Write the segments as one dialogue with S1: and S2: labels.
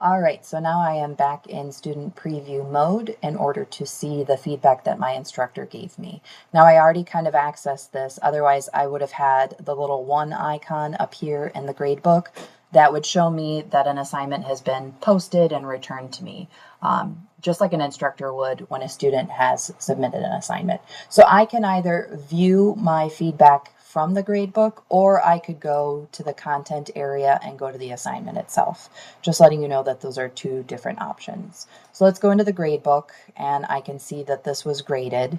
S1: All right, so now I am back in student preview mode in order to see the feedback that my instructor gave me. Now I already kind of accessed this, otherwise I would have had the little 1 icon up here in the gradebook that would show me that an assignment has been posted and returned to me, just like an instructor would when a student has submitted an assignment. So I can either view my feedback from the gradebook, or I could go to the content area and go to the assignment itself. Just letting you know that those are two different options. So let's go into the gradebook, and I can see that this was graded.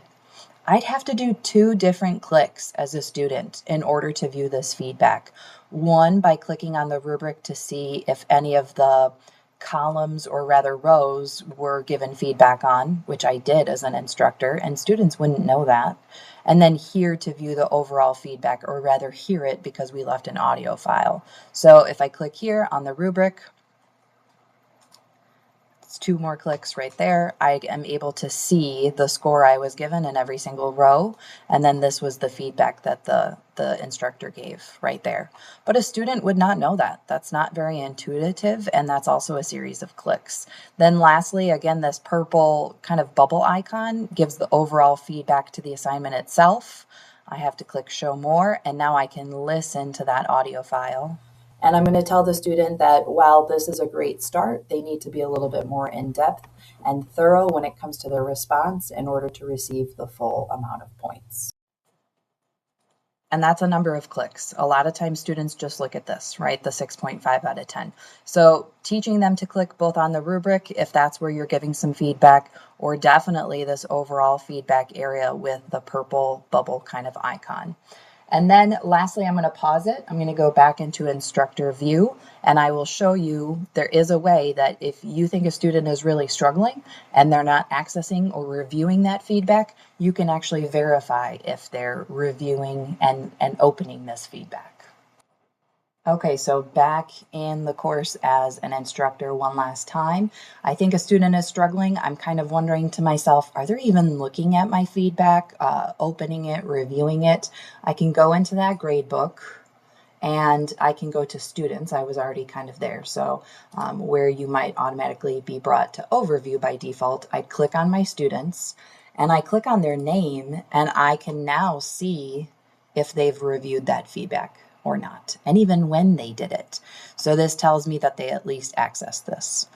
S1: I'd have to do 2 different clicks as a student in order to view this feedback. One, by clicking on the rubric to see if any of the columns, or rather rows, were given feedback on, which I did as an instructor, and students wouldn't know that. And then here to view the overall feedback, or rather hear it because we left an audio file. So if I click here on the rubric, it's 2 more clicks right there. I am able to see the score I was given in every single row, and then this was the feedback that the instructor gave right there. But a student would not know that. That's not very intuitive, and that's also a series of clicks. Then lastly, again, this purple kind of bubble icon gives the overall feedback to the assignment itself. I have to click show more, and now I can listen to that audio file. And I'm going to tell the student that while this is a great start, they need to be a little bit more in-depth and thorough when it comes to their response in order to receive the full amount of points. And that's a number of clicks. A lot of times students just look at this, right? The 6.5 out of 10. So teaching them to click both on the rubric, if that's where you're giving some feedback, or definitely this overall feedback area with the purple bubble kind of icon. And then lastly, I'm going to pause it. I'm going to go back into instructor view, and I will show you there is a way that if you think a student is really struggling and they're not accessing or reviewing that feedback, you can actually verify if they're reviewing and opening this feedback. Okay, so back in the course as an instructor one last time. I think a student is struggling. I'm kind of wondering to myself, are they even looking at my feedback, opening it, reviewing it? I can go into that grade book, and I can go to students. I was already kind of there. So where you might automatically be brought to overview by default, I click on my students, and I click on their name, and I can now see if they've reviewed that feedback or not, and even when they did it. So this tells me that they at least accessed this.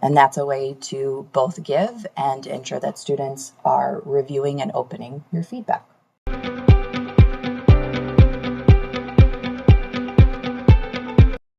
S1: And that's a way to both give and ensure that students are reviewing and opening your feedback.